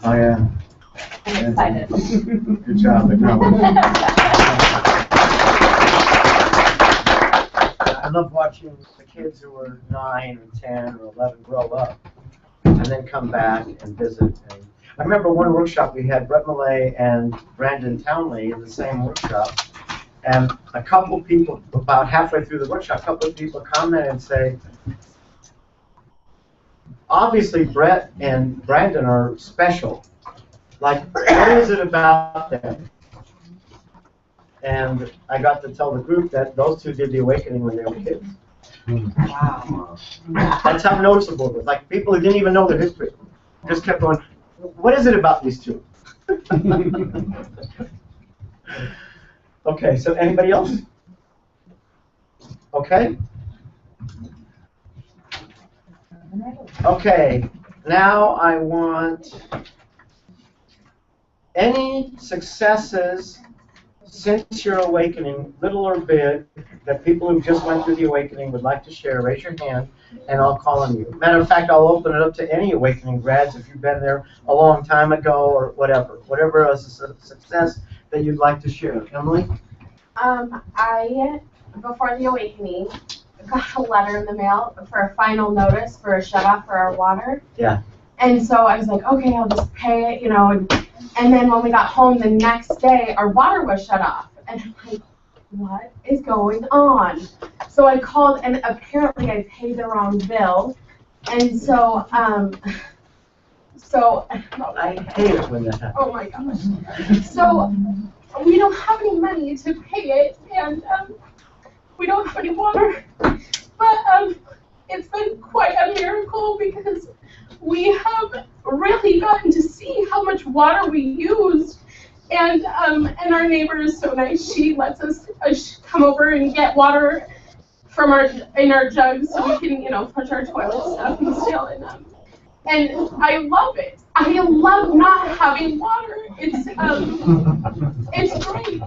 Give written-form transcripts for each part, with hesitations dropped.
Oh, yeah. I'm excited. Good job. I love watching the kids who are 9 or 10 or 11 grow up and then come back and visit. And I remember one workshop we had Brett Millay and Brandon Townley in the same workshop. And a couple people, about halfway through the workshop, a couple of people comment and say, obviously Brett and Brandon are special. Like, what is it about them? And I got to tell the group that those two did the awakening when they were kids. Wow. That's how noticeable it was. Like, people who didn't even know their history just kept going, what is it about these two? Okay, so anybody else? Okay. Okay, now I want any successes since your awakening, little or big, that people who just went through the awakening would like to share. Raise your hand, and I'll call on you. Matter of fact, I'll open it up to any awakening grads if you've been there a long time ago or whatever. Whatever is a success that you'd like to share. Emily? Before the awakening, got a letter in the mail for a final notice for a shut-off for our water. Yeah. And so I was like, okay, I'll just pay it, you know. And then when we got home the next day, our water was shut off. And I'm like, what is going on? So I called, and apparently I paid the wrong bill. And so, I hate it when that happens. oh my gosh. So we don't have any money to pay it, and we don't have any water. But it's been quite a miracle because we have really gotten to see how much water we used. And our neighbor is so nice. She lets us come over and get water from in our jugs so we can, flush our toilet stuff and still. And I love it. I love not having water. It's great.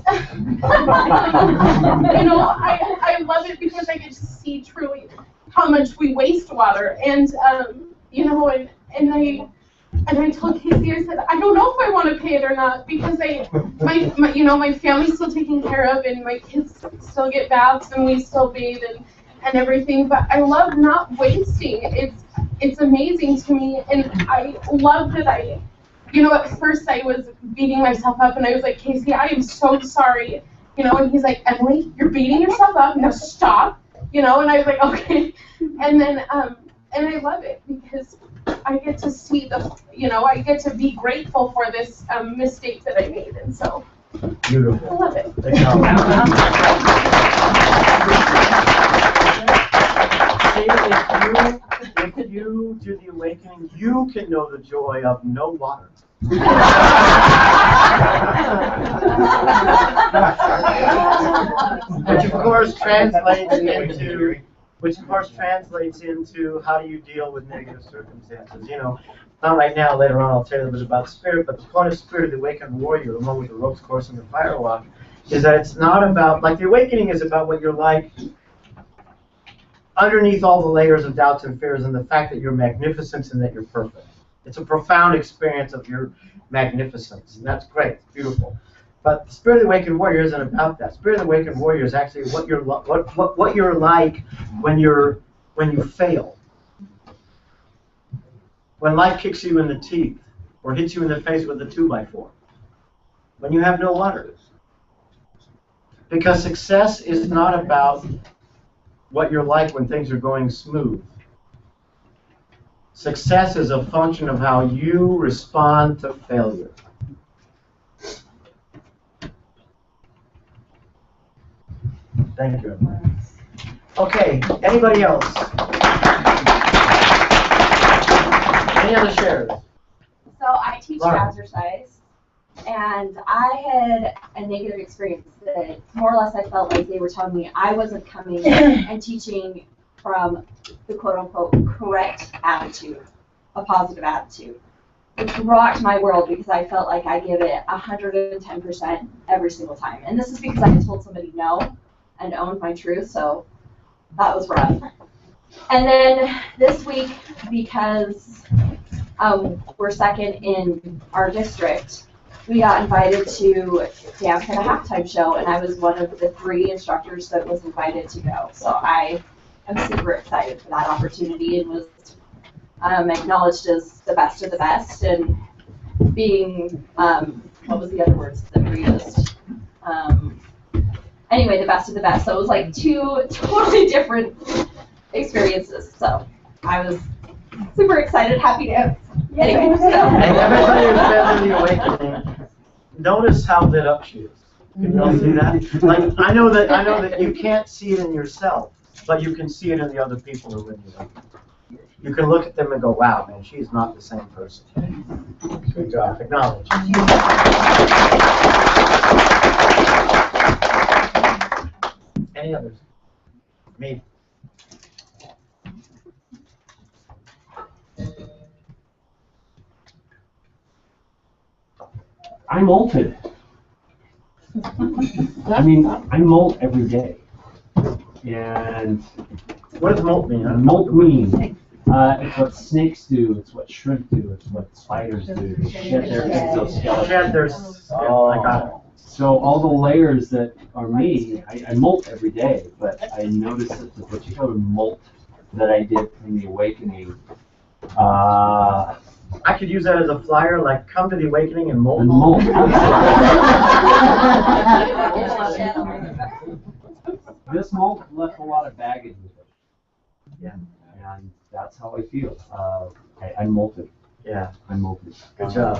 I love it because I get to see truly how much we waste water. And and I told Casey, I said, I don't know if I want to pay it or not because my family's still taken care of and my kids still get baths and we still bathe and everything. But I love not wasting. It's amazing to me, and I love that at first I was beating myself up and I was like, Casey, I am so sorry, and he's like, Emily, you're beating yourself up, now stop, and I was like, okay, and then, and I love it because I get to see I get to be grateful for this mistake that I made, and so beautiful. I love it. If you do the awakening, you can know the joy of no water. Which of course translates into how do you deal with negative circumstances. Not right now, later on I'll tell you a bit about spirit, but the point of spirit, the awakened warrior, the one with the ropes course and the fire walk, is that it's not about, like the awakening is about what you're like underneath all the layers of doubts and fears and the fact that you're magnificent and that you're perfect. It's a profound experience of your magnificence, and that's great, it's beautiful. But the Spirit of the Awakened Warrior isn't about that. Spirit of the Awakened Warrior is actually what you're like when you fail. When life kicks you in the teeth or hits you in the face with a 2x4. When you have no water. Because success is not about what you're like when things are going smooth. Success is a function of how you respond to failure. Thank you. Okay, anybody else? Any other shares? So I teach jazzercise, and I had a negative experience that more or less I felt like they were telling me I wasn't coming and teaching from the quote-unquote correct attitude, a positive attitude, which rocked my world because I felt like I give it 110% every single time. And this is because I had told somebody no and owned my truth, so that was rough. And then this week, because were second in our district, we got invited to dance at a halftime show, and I was one of the 3 instructors that was invited to go. So I am super excited for that opportunity and was acknowledged as the best of the best, and being, what was the other words that were used? Anyway, the best of the best. So it was like 2 totally different experiences. So I was super excited, happy to. Anyway, so. And everybody who's been in the awakening, notice how lit up she is. Can you all see that? Like, I know that you can't see it in yourself, but you can see it in the other people who are in the awakening. You can look at them and go, wow, man, she's not the same person. Good job. Acknowledge. Any others? Me. I molted. I mean, I molt every day. And What does molt mean? molt means, it's what snakes do, it's what shrimp do, it's what spiders do. They shed their exoskeleton. Shed their skin. I got it. So all the layers that are me, I molt every day, but I noticed that the particular molt that I did in the awakening, I could use that as a flyer, like come to the awakening and molt. and molt. This molt left a lot of baggage with it. Yeah. And that's how I feel. I molted. Yeah. I molted. Good job.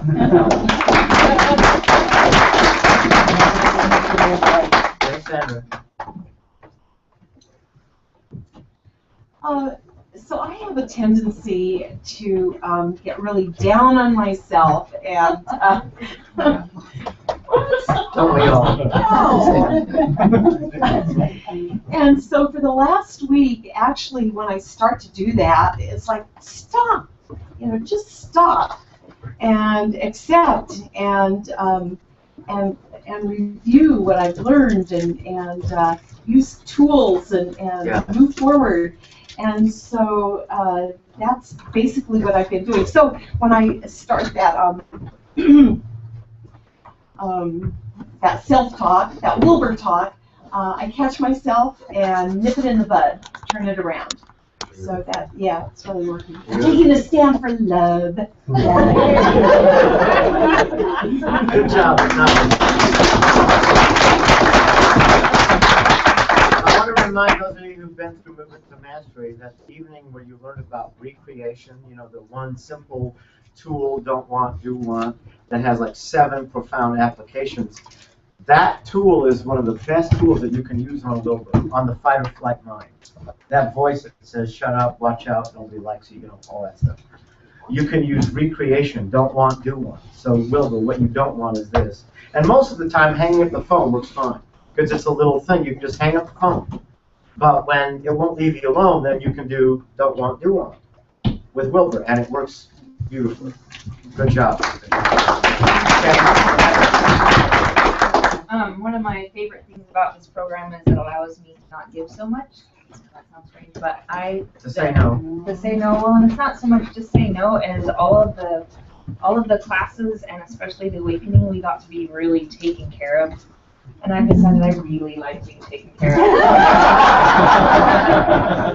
Thanks, Sandra. So I have a tendency to get really down on myself, and Don't we all? And so for the last week, actually, when I start to do that, it's like, stop, just stop and accept and review what I've learned and use tools and move forward. And so that's basically what I've been doing. So when I start that that self-talk, that Wilbur talk, I catch myself and nip it in the bud, turn it around. So that, yeah, it's really working. I'm taking a stand for love. Good job. I want to remind those of you who've been through Movement to Mastery that evening where you learned about recreation, the one simple tool, don't want, do want, that has like 7 profound applications. That tool is one of the best tools that you can use on Wilbur, on the fight or flight mind. That voice that says, shut up, watch out, nobody likes you, all that stuff. You can use recreation, don't want, do want. So Wilbur, what you don't want is this. And most of the time, hanging up the phone works fine, because it's a little thing. You can just hang up the phone. But when it won't leave you alone, then you can do don't want, do want with Wilbur, and it works beautifully. Good job. One of my favorite things about this program is it allows me to not give so much. That sounds strange, but To say no. To say no, well, and it's not so much just say no as all of the classes and especially the awakening, we got to be really taken care of. And I've decided I really like being taken care of.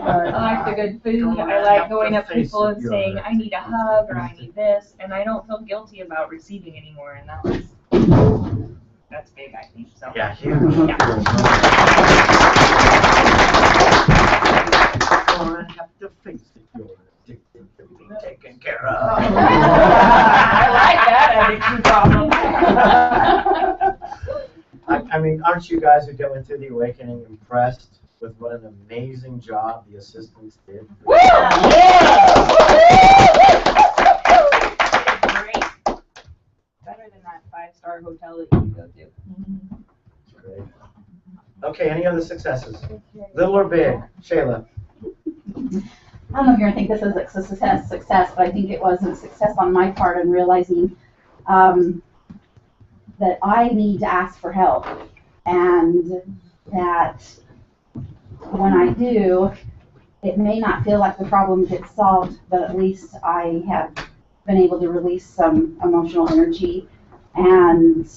I like the good food. I like going up to people and saying, I need a hug or I need this. And I don't feel guilty about receiving anymore. And that's big, I think. So. Yeah, huge. Yeah. I have to face it. You're addicted to being taken care of. I like that addiction problem. I mean, aren't you guys who go into the awakening impressed with what an amazing job the assistants did? Woo! Yeah! Great. Better than that 5-star hotel that you go to. Great. Okay, any other successes? Little or big? Shayla. I don't know if you're going to think this is a success, but I think it was a success on my part in realizing that I need to ask for help, and that when I do, it may not feel like the problem gets solved, but at least I have been able to release some emotional energy and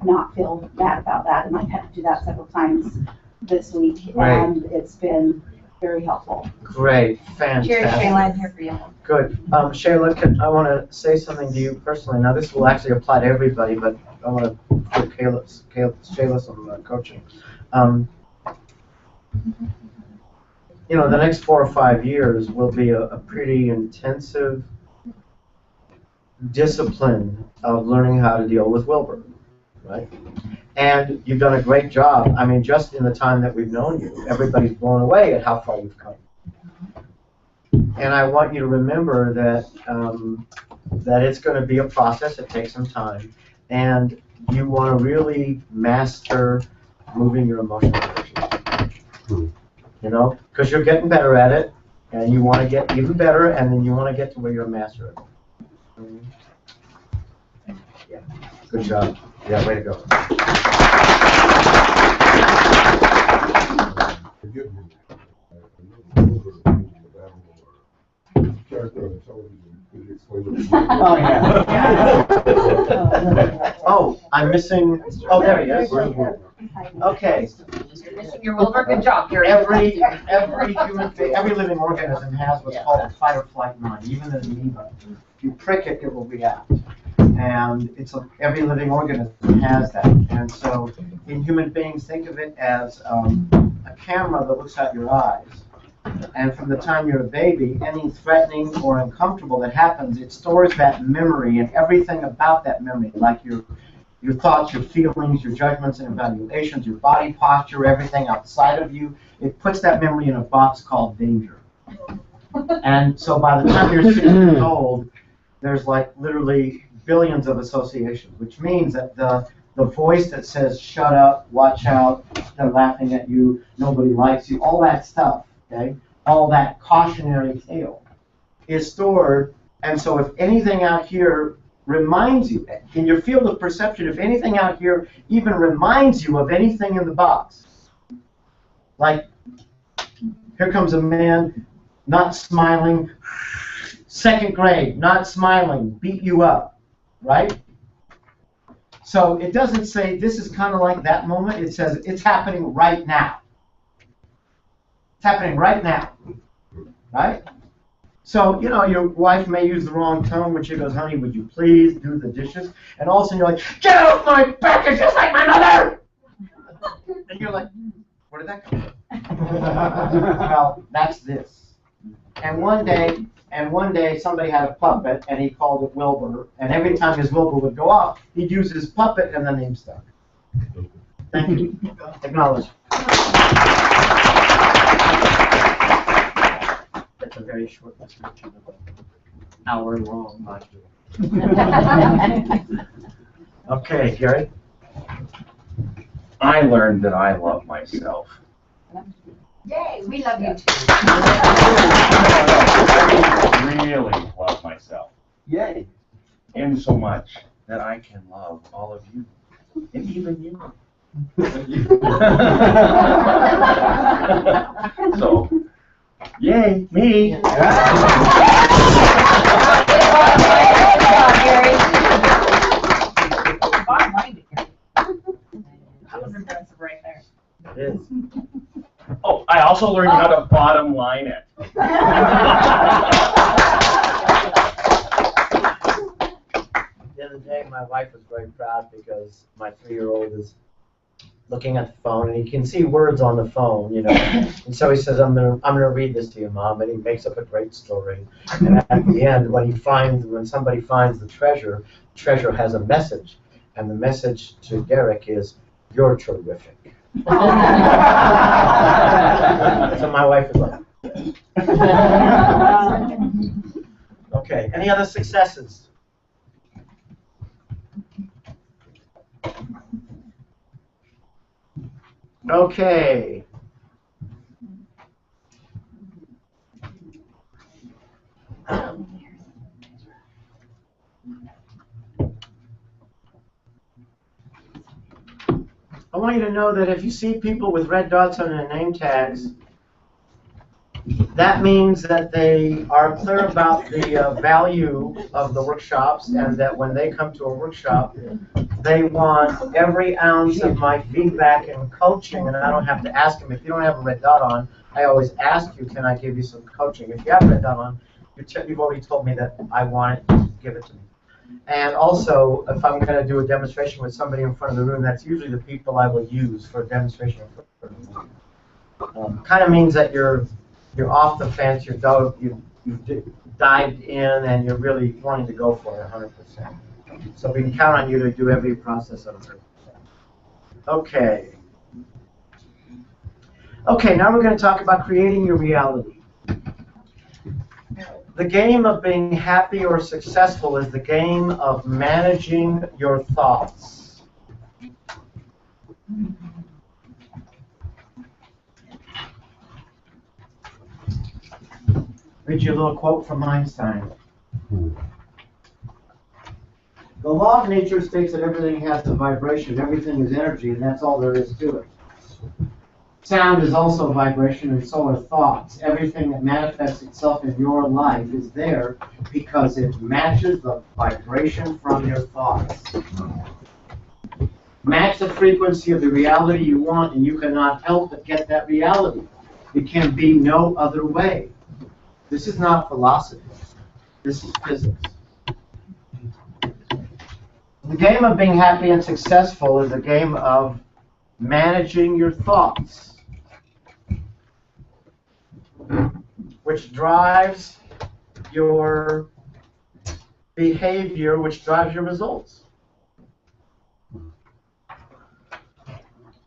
not feel bad about that. And I've had to do that several times this week, Right. and it's been very helpful. Great, fantastic. Cheers, Shayla, I'm here for you. Good. Shayla, I want to say something to you personally. Now, this will actually apply to everybody, but I want to give Shayla some coaching. You know, the next 4 or 5 years will be a pretty intensive discipline of learning how to deal with Wilbur, right? And you've done a great job. I mean, just in the time that we've known you, everybody's blown away at how far you've come. And I want you to remember that that it's going to be a process. It takes some time, and you want to really master moving your emotional energy. You know, because you're getting better at it, and you want to get even better, and then you want to get to where you're a master of it. Yeah, good job. Yeah, way to go. Forgive me. Oh, yeah. Oh, I'm missing, oh, there he is. Okay. You're missing your Wilbur, good job, Gary. Every human being, every living organism has what's called a fight or flight mind, even an amoeba. If you prick it, it will react. And every living organism has that. And so in human beings, think of it as a camera that looks at your eyes. And from the time you're a baby, any threatening or uncomfortable that happens, it stores that memory and everything about that memory, like your thoughts, your feelings, your judgments and evaluations, your body posture, everything outside of you. It puts that memory in a box called danger. And so by the time you're 6 years old, there's like literally billions of associations, which means that the voice that says, shut up, watch out, they're laughing at you, nobody likes you, all that stuff, okay, all that cautionary tale is stored. And so if anything out here reminds you, in your field of perception, if anything out here even reminds you of anything in the box, like here comes a man not smiling, 2nd grade, not smiling, beat you up, right? So it doesn't say this is kind of like that moment. It says it's happening right now. It's happening right now, right? So, you know, your wife may use the wrong tone when she goes, honey, would you please do the dishes? And all of a sudden you're like, get off my back, you're just like my mother! And you're like, where did that come from? Well, that's this. And one day somebody had a puppet and he called it Wilbur. And every time his Wilbur would go off, he'd use his puppet and the name stuck. Thank you. Acknowledge. That's a very short description of an hour-long module. Okay, Gary? I learned that I love myself. Yay, we love you too. I really love myself. Yay. In so much that I can love all of you. And even you. So, yay, me. Bottom line, that was impressive right there. It is. Oh, I also learned how to bottom line it. The other day, my wife was very proud because my 3-year-old is looking at the phone, and he can see words on the phone, you know. And so he says, I'm gonna read this to you, Mom, and he makes up a great story. And at the end, when somebody finds the treasure has a message, and the message to Derek is, you're terrific. So my wife is like, okay, any other successes? Okay. I want you to know that if you see people with red dots on their name tags, That means that they are clear about the value of the workshops, and that when they come to a workshop, they want every ounce of my feedback and coaching, and I don't have to ask them. If you don't have a red dot on, I always ask you, can I give you some coaching? If you have a red dot on, you've already told me that I want it, give it to me. And also, if I'm going to do a demonstration with somebody in front of the room, that's usually the people I will use for a demonstration in front of the room. Kind of means that you're off the fence, you've dived in, and you're really wanting to go for it 100%. So we can count on you to do every process 100%. Okay. Okay, now we're going to talk about creating your reality. The game of being happy or successful is the game of managing your thoughts. Read you a little quote from Einstein. The law of nature states that everything has a vibration, everything is energy, and that's all there is to it. Sound is also vibration, and so are thoughts. Everything that manifests itself in your life is there because it matches the vibration from your thoughts. Match the frequency of the reality you want, and you cannot help but get that reality. It can be no other way. This is not philosophy. This is physics. The game of being happy and successful is a game of managing your thoughts, which drives your behavior, which drives your results.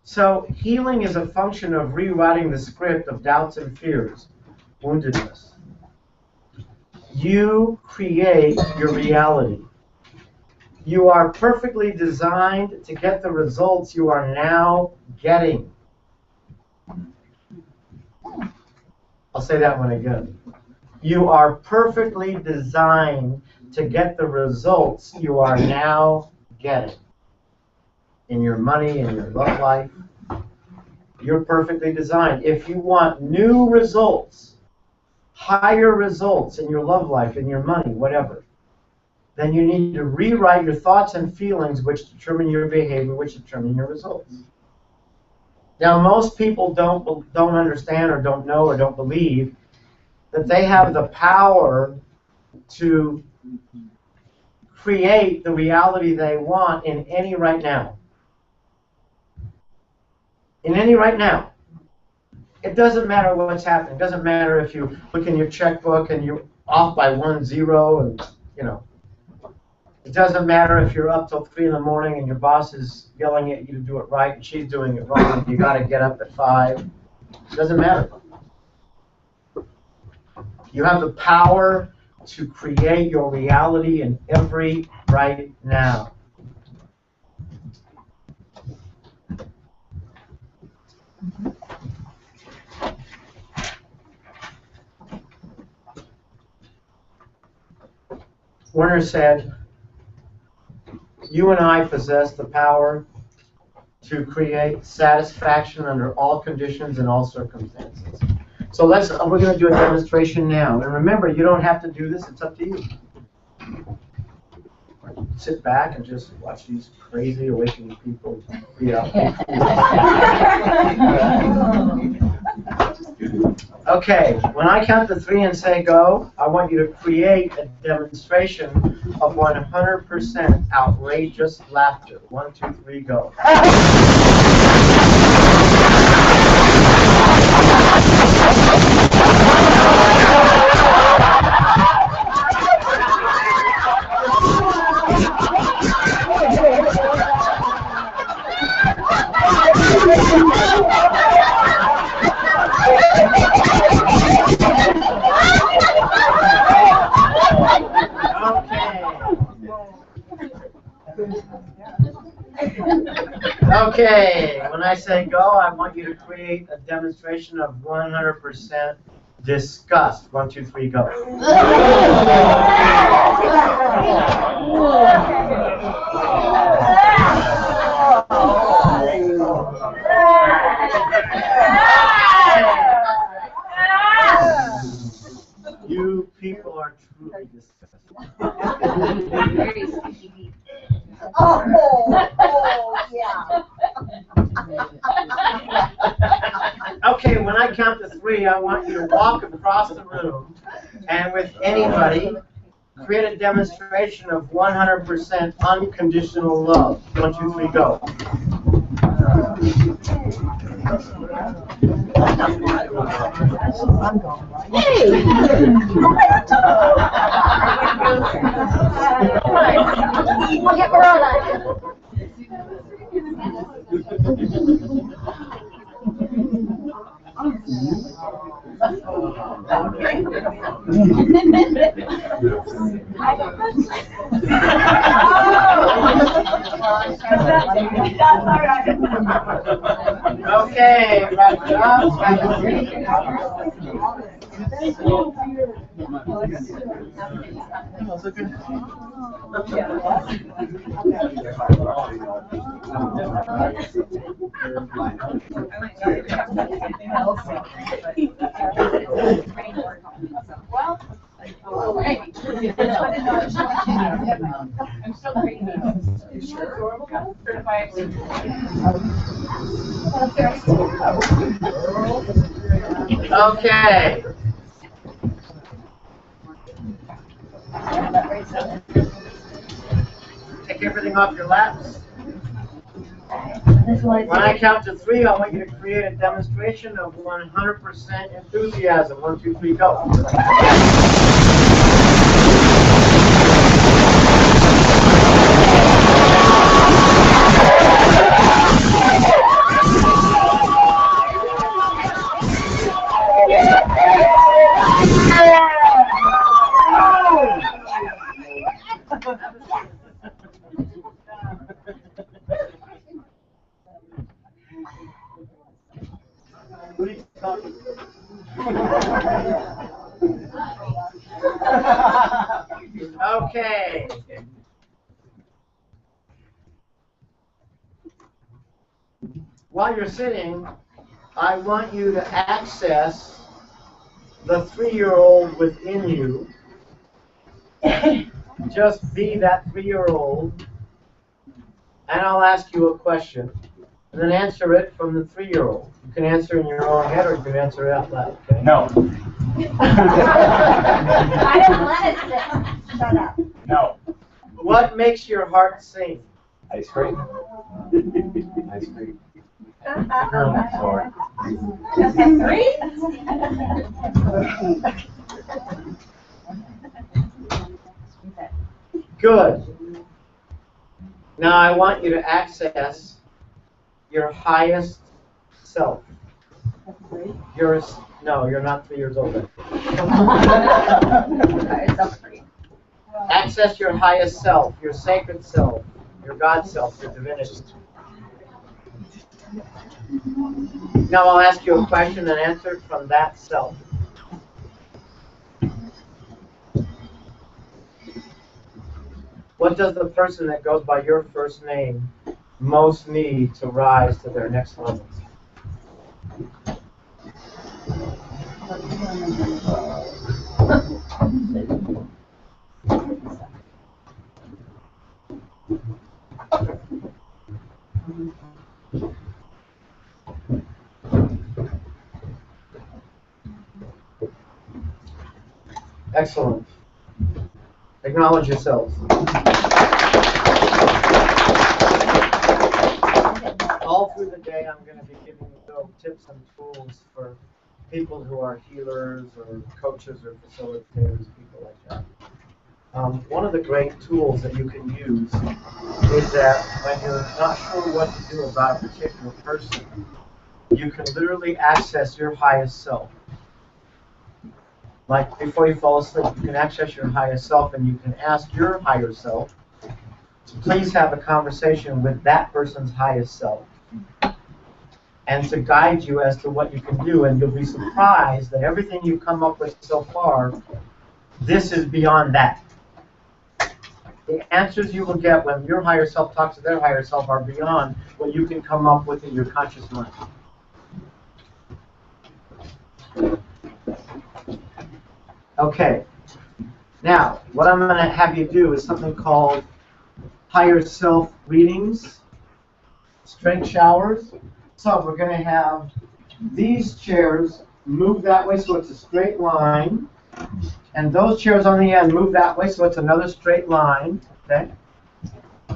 So healing is a function of rewriting the script of doubts and fears, woundedness. You create your reality. You are perfectly designed to get the results you are now getting. I'll say that one again. You are perfectly designed to get the results you are now getting. In your money, in your love life, you're perfectly designed. If you want new results, higher results in your love life, in your money, whatever, then you need to rewrite your thoughts and feelings, which determine your behavior, which determine your results. Now, most people don't understand or don't know or don't believe that they have the power to create the reality they want in any right now. In any right now. It doesn't matter what's happening. It doesn't matter if you look in your checkbook and you're off by 1 0 and, you know. It doesn't matter if you're up till 3 in the morning and your boss is yelling at you to do it right and she's doing it wrong and you got to get up at 5. It doesn't matter. You have the power to create your reality in every right now. Werner said, you and I possess the power to create satisfaction under all conditions and all circumstances. So we're going to do a demonstration now. And remember, you don't have to do this. It's up to you. Sit back and just watch these crazy awakening people be out. Okay, when I count to 3 and say go, I want you to create a demonstration of 100% outrageous laughter. 1, 2, 3, go. Okay, when I say go, I want you to create a demonstration of 100% disgust. 1, 2, 3, go. Very sticky beat. Oh, yeah. Okay, when I count to 3, I want you to walk across the room and with anybody, create a demonstration of 100% unconditional love. 1, 2, 3, go. We'll get Corona. Okay, wrap it up. I'm still crazy. Okay. Take everything off your laps. When I count to 3, I want you to create a demonstration of 100% enthusiasm. 1, 2, 3, go. Okay. While you're sitting, I want you to access the 3-year-old within you. Just be that 3-year-old, and I'll ask you a question, and then answer it from the 3-year-old. You can answer in your own head, or you can answer it out loud. Okay? No. I don't let it sit. Shut up. No. What makes your heart sing? Ice cream. Ice cream. Sorry. Okay, 3? Good. Now I want you to access your highest self. No, you're not 3 years old yet. Access your highest self, your sacred self, your God self, your divinity. Now I'll ask you a question and answer it from that self. What does the person that goes by your first name most need to rise to their next level? Excellent. Acknowledge yourselves. All through the day, I'm going to be giving you little tips and tools for people who are healers or coaches or facilitators, people like that. One of the great tools that you can use is that when you're not sure what to do about a particular person, you can literally access your highest self. Like before you fall asleep, you can access your highest self and you can ask your higher self to please have a conversation with that person's highest self and to guide you as to what you can do. And you'll be surprised that everything you've come up with so far, this is beyond that. The answers you will get when your higher self talks to their higher self are beyond what you can come up with in your conscious mind. Okay. Now, what I'm going to have you do is something called higher self readings, straight showers. So we're going to have these chairs move that way so it's a straight line. And those chairs on the end move that way so it's another straight line. Okay?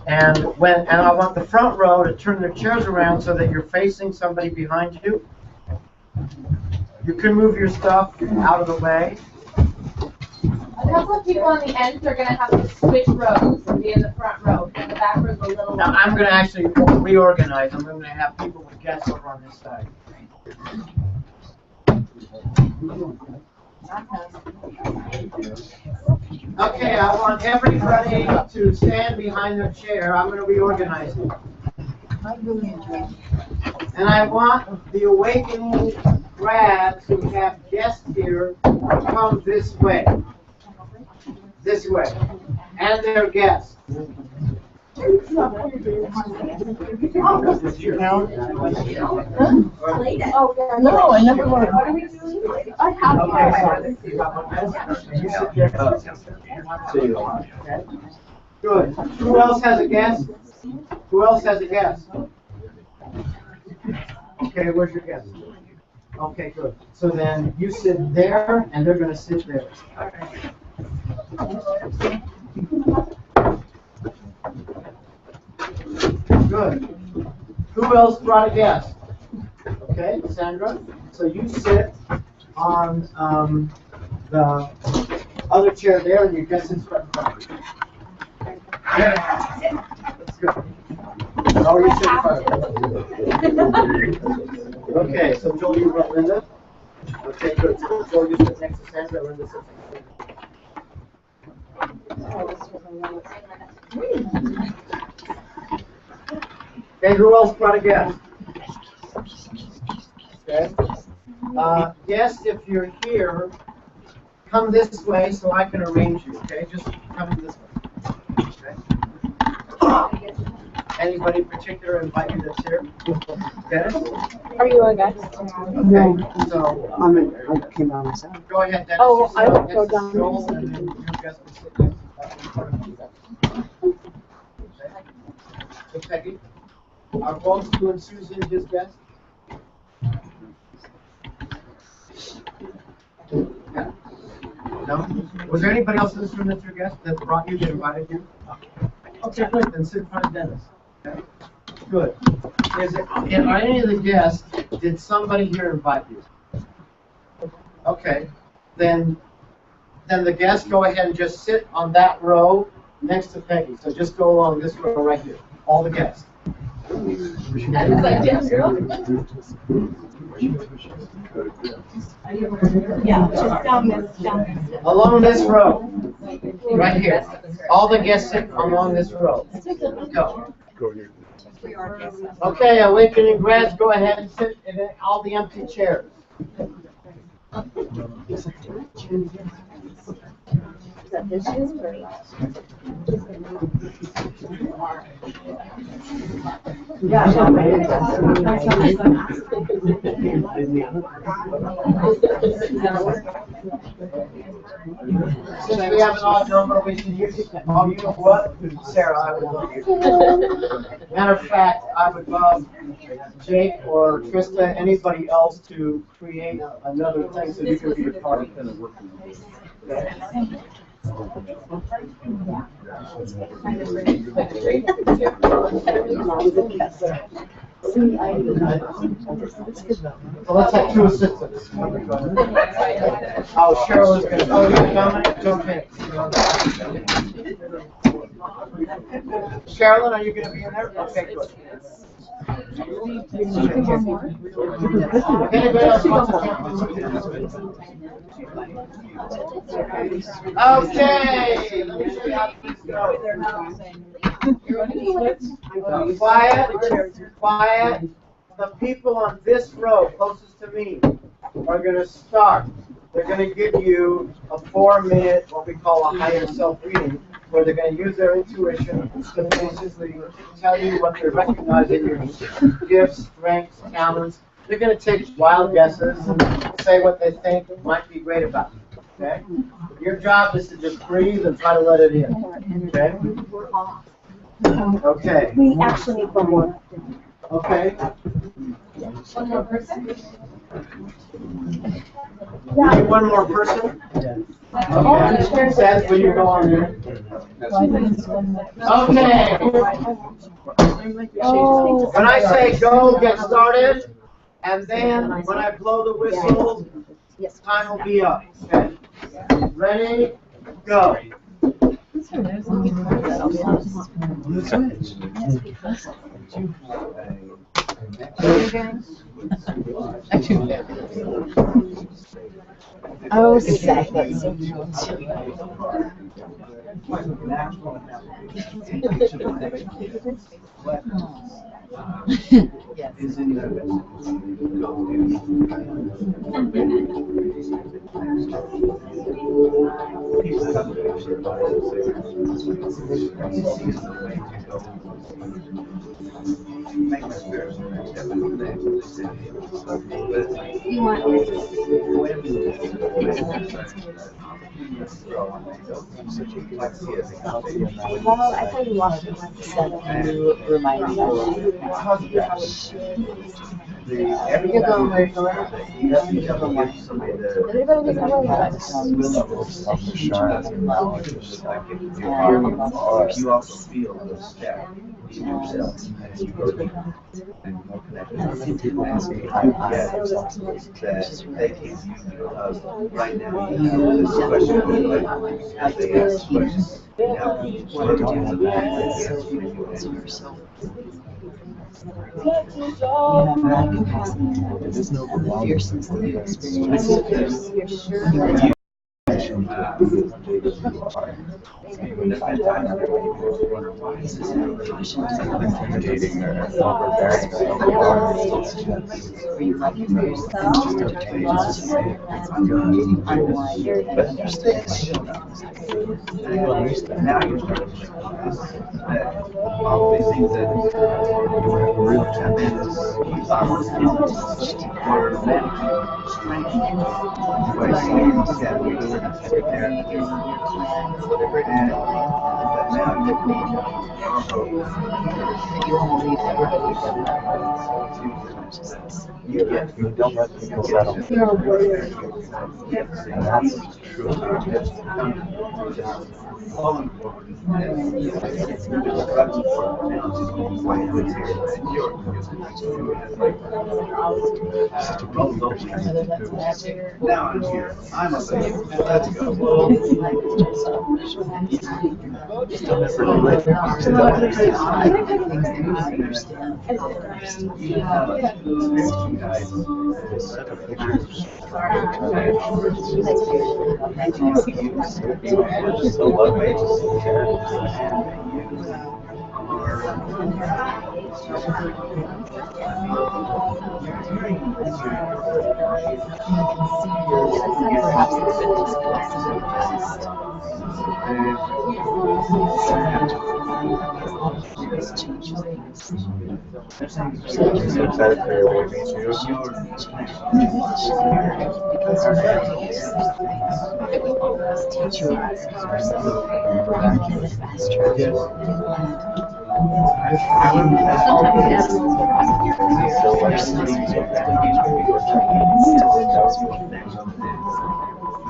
And I want the front row to turn their chairs around so that you're facing somebody behind you. You can move your stuff out of the way. A couple of people on the ends are gonna have to switch rows and be in the front row, because the back row's a little. Now I'm going to actually reorganize. I'm going to have people with guests over on this side. Okay, I want everybody to stand behind their chair. I'm going to reorganize it. And I want the awakening grads who have guests here to come this way. This way. And their guests. Did you count? No, I never learned. What are we doing? I have. Good. Who else has a guest? Who else has a guest? Okay, where's your guest? Okay, good. So then you sit there, and they're going to sit there. Good. Who else brought a guest? Okay, Sandra. So you sit on the other chair there, and your guest sits right in front. That's good. Oh, you sit in front. Okay, so Joel, you brought Linda. Okay, good. So Joel, you sit next to Sandra. Linda sits next to Linda. Okay, who else brought a guest? Okay. Guest, if you're here, come this way so I can arrange you, okay? Just come this way. Okay. Anybody particular invite you that's here? Dennis? Are you a guest? Okay, so I came on myself. go ahead, Dennis. Oh, You sit I will next go to down. Joel, and then your guest will sit next to you. So Peggy, are both you and Susan his guests? Yeah. No? Was there anybody else in this room that's your guest that brought you, that invited you? Okay, good. Then sit in front of Dennis. Okay. Good. Are any of the guests, did somebody here invite you? Okay. Then the guests go ahead and just sit on that row next to Peggy. So just go along this row right here. All the guests. Yeah, just down this. Along this row. Right here. All the guests sit along this row. Go. Okay, awakening grads, go ahead and sit in all the empty chairs. Since we have an odd number, we can use it. Oh, you know what? Sarah, I would love you. Matter of fact, I would love Jake or Trista, anybody else to create another thing so you can be a part of it. Okay. So let's have two assistants. Oh, Cheryl is going to. Oh, you're Dominic? Okay. Sherilyn, are you going to be in there? Okay, good. Anybody else want to okay, let me show you how things go. Quiet. The people on this row closest to me are going to start. They're going to give you a 4-minute, what we call a higher self reading, where they're going to use their intuition to basically tell you what they're recognizing, your gifts, strengths, talents. They're going to take wild guesses and say what they think might be great about you. okay? Your job is to just breathe and try to let it in, okay? Okay, We actually need one more. okay. One more person? Need one more person? Okay. Seth, will you go on there? Okay. When I say go, get started, and then when I blow the whistle, time will be up, okay? Ready, go. Oh, Seth, that's so Well, I thought you lost it like Seth, you remind me of. You're going where you're going. Everybody gets away You also feel the step in yourself as you go deeper and more connected. That they can right now you know this question, but as they ask questions, now you work on the back and There's no fierceness in your experience. You're sure. now you're starting to realize that all these things that were real challenges were meant to strengthen you. But now you don't let people settle. And that's true. All important. Now I'm here. I'm available. Let's go.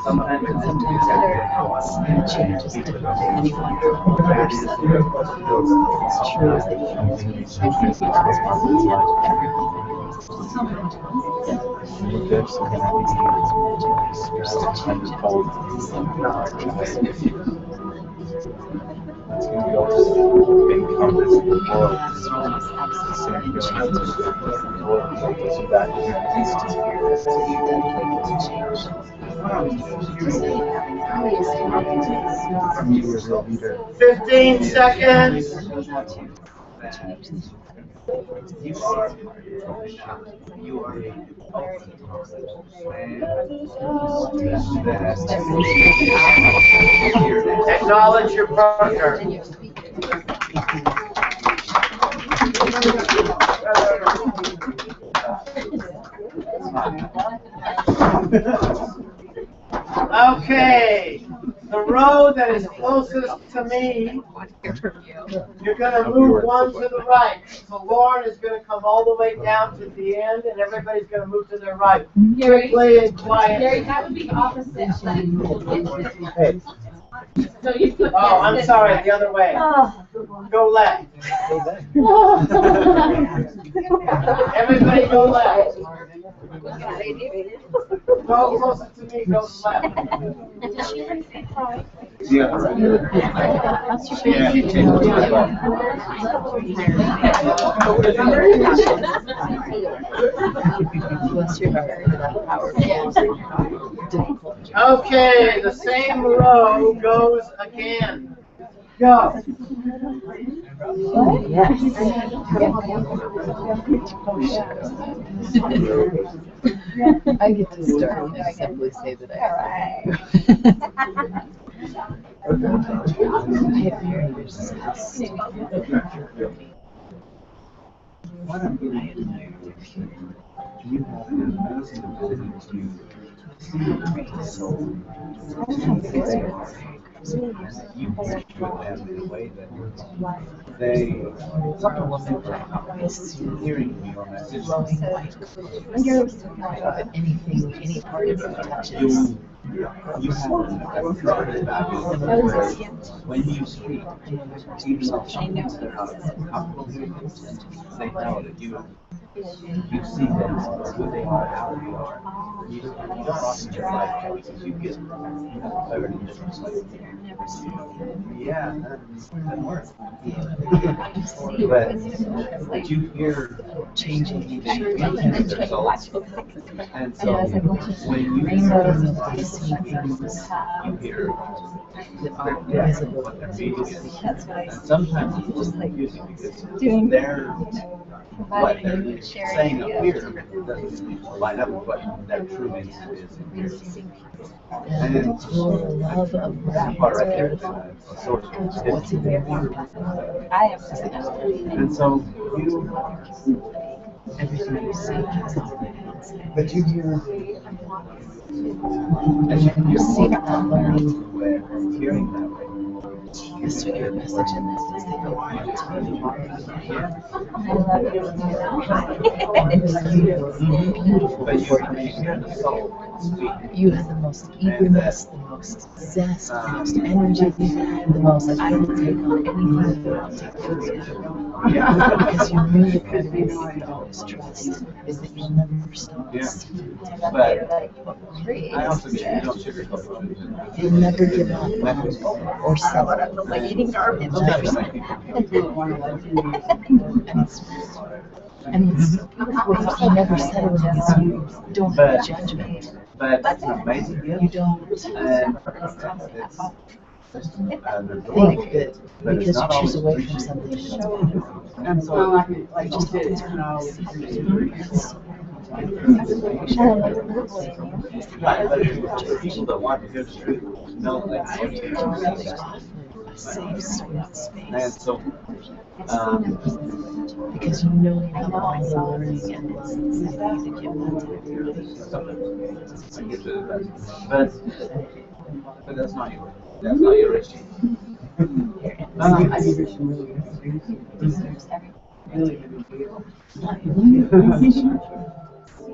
Sometimes it changes and you wonder where it's true that $15 seconds. You are Acknowledge your partner. Okay. Okay, the row that is closest to me, you're gonna move one to the right. So Lauren is gonna come all the way down to the end, and everybody's gonna move to their right. Gary, Quickly and quiet. Gary, that would be opposite. Hey. So you flip. Oh, I'm sorry, the other way. Go left. Everybody go left. Go closer to me, go left. Okay, the same row goes again. Go. I get to start and I simply say that I have barriers. You have an amazing ability to see you show them in a way that they hearing your message. Anything, any part of it touches. You have when you speak, even though they're not comfortable hearing you, they know that you see them for who they are, how they are. You don't often get life choices, you get clarity differently. Yeah, that works. But you hear changing results. And so when you hear what their meaning is. And sometimes it's just confusing because they're what they're saying up here doesn't line up with what their true meaning is in here. And that part right there is a source of and so Everything you say has but you hear and you see that learning. hearing that way. The sweeter message in this is that you want to be beautiful But before you hear the soul speak. you have the most eagerness, the most zest, the most energy, the most I will take on anything that I'll take for you. Because you knew the kind of thing that always trust is that you'll never stop. Yeah. But I also get you don't sugarcoat it. You'll never give up or settle. And it's you never settle because you don't have judgment. But that's an amazing gift. You don't think that because you choose away from something that's better. And so, I just hope it's people that want to hear the truth know that a safe, sweet space. and so, Because you know you have all the learning and it's inside you to give that to but that's not your issue.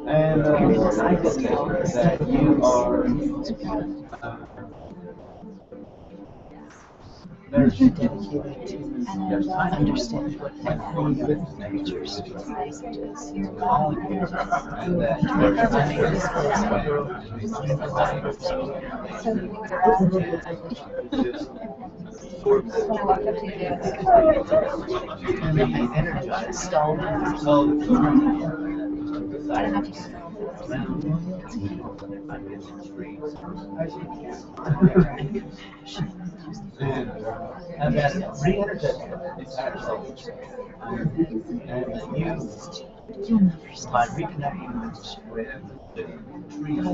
And I can tell that you are there's dedicated to understand what nature's messages. and that And I energized all that. And then re-energize your entire soul. And You'll never stop. by reconnecting with the trees,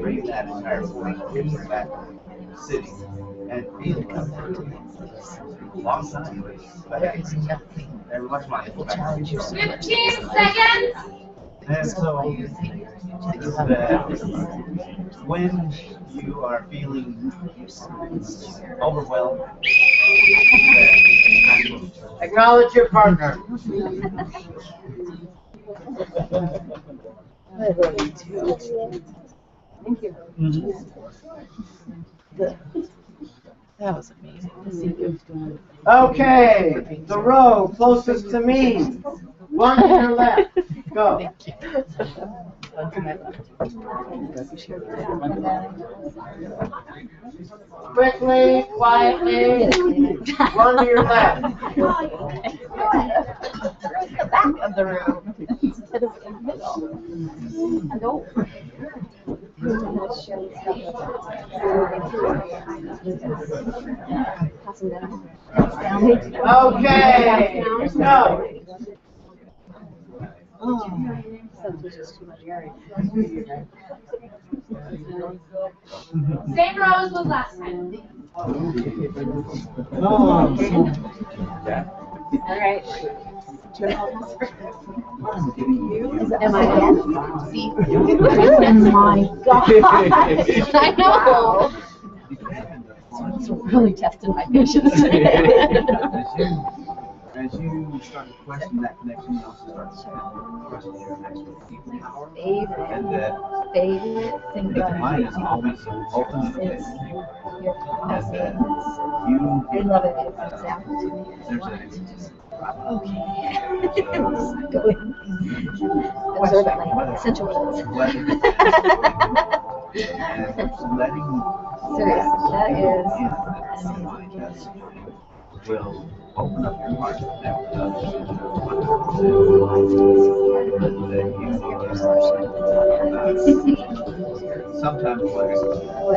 bring that entire force back to the city and feel Come it. back to this. Long time. There is nothing Every once in a while, that will challenge you so much. 15 seconds. And so that when you are feeling overwhelmed, Acknowledge your partner. Thank you. That was amazing to see you. Okay, the row closest to me. One to your left. Go. Thank you. One to my left. Quickly, quietly. One to your left. The back of the room instead of in the middle. No. Okay, go. Same row as was last time. All right. Am I again? See? Oh my God. I know. It's really testing my patience today. as you start to question that connection, you also start to question your connection with the power. And that Favorite thing the about mind is always open to is the your and that I you love it when it comes down to there's a okay. Going. Absorb it like essential oils. and letting Serious. That is will open up your heart to connect with others sometimes what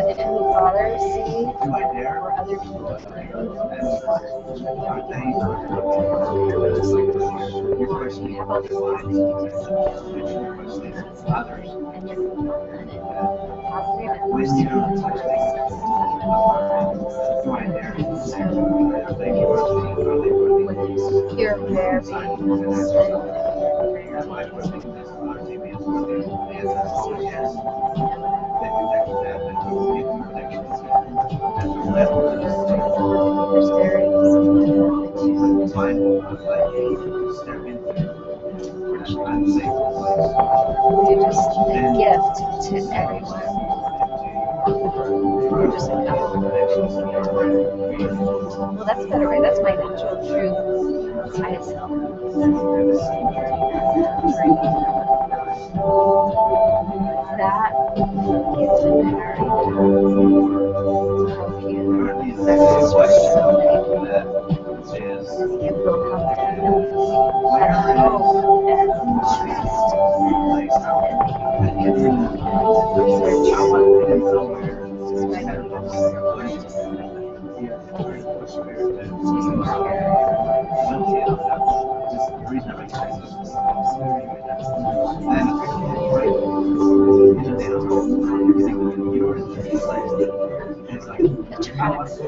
any fathers see do I dare or other people are they you're questioning others and when you're do I dare are they secure therapy my question is the answer is always yes. Then you next step into a connection at the level of there's very mindful of like step into that unsafe place. you're just a gift to everyone. You're just a couple. Well, that's better, right? That's my natural truth. It's highest self. That gets in there. Help you. Next question that is It will come through. I don't know. And trust.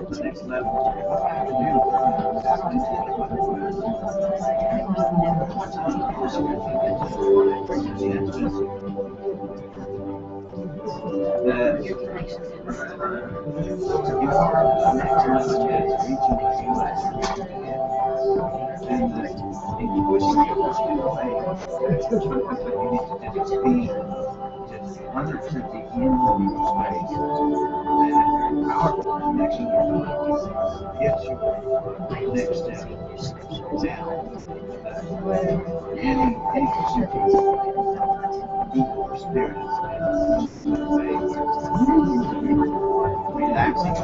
relaxing.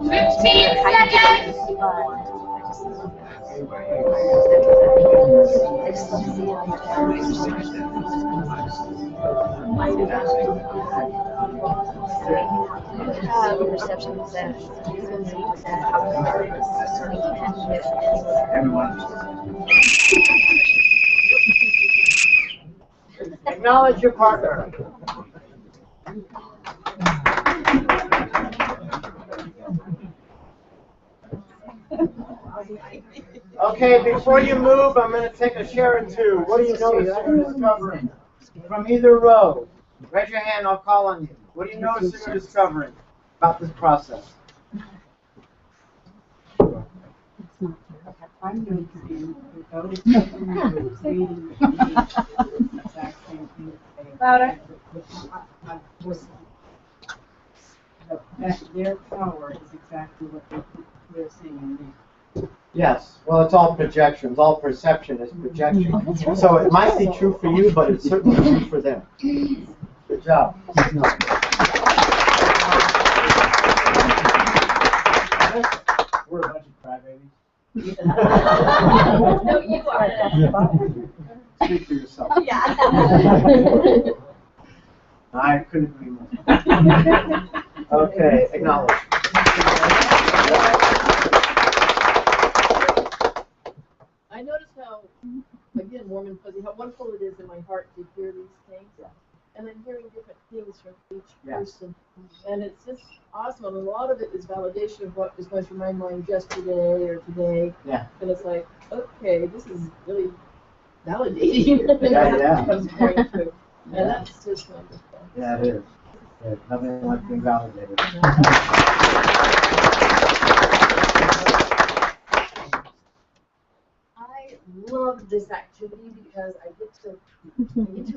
15 seconds! Have a perception that even though that we can't live anywhere. Acknowledge your partner. Okay, before you move, I'm going to take a share or two. What do you notice that you're discovering from either row? Raise your hand, I'll call on you. What do you notice that you're discovering about this process? I'm noticing without it reading the exact same thing. Louder. That their power is exactly what they're saying in there. Yes, well, it's all projections. All perception is projection. So it might be true for you, but it's certainly true for them. Good job. We're a bunch of crybabies. No, you are. Speak for yourself. Yeah. I couldn't agree more. Okay, acknowledge. I noticed how, again, warm and fuzzy, how wonderful it is in my heart to hear these things. And then hearing different things from each person. And it's just awesome. And a lot of it is validation of what was going through my mind yesterday or today. Yeah. And it's like, okay, this is really validating. Yeah. Comes very true. And that's just wonderful. Yeah, it is. There's nothing like being validated. I love this activity because I get to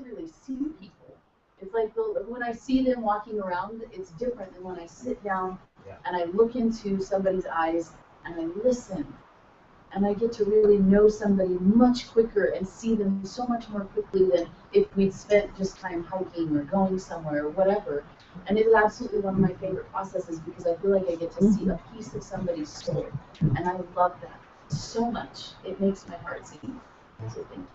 really see people. It's like when I see them walking around, it's different than when I sit down and I look into somebody's eyes and I listen. And I get to really know somebody much quicker and see them so much more quickly than if we'd spent just time hiking or going somewhere or whatever. And it is absolutely one of my favorite processes because I feel like I get to see a piece of somebody's soul. And I love that so much. It makes my heart sing. So thank you.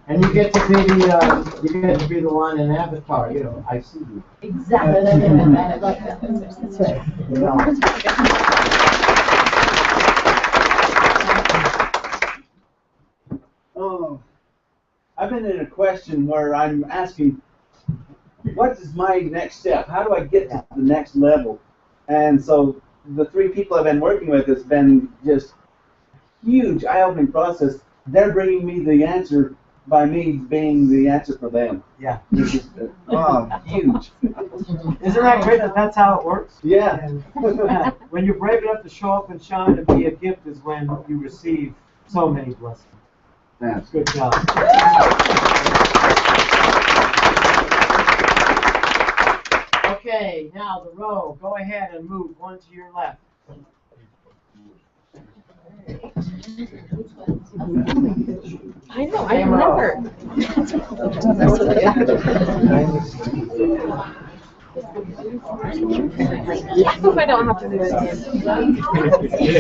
And you get to be the one in Avatar, you know, I see you. Exactly. I like that. That's right. Oh, I've been in a question where I'm asking, what is my next step? How do I get to the next level? And so the three people I've been working with has been just huge eye-opening process. They're bringing me the answer by me being the answer for them. Yeah. Which is, huge. Isn't that great that that's how it works? Yeah. When you're brave enough to show up and shine and be a gift is when you receive so many blessings. That's good job. Okay, now the row. Go ahead and move one to your left. I know, I never. I hope I don't have to do it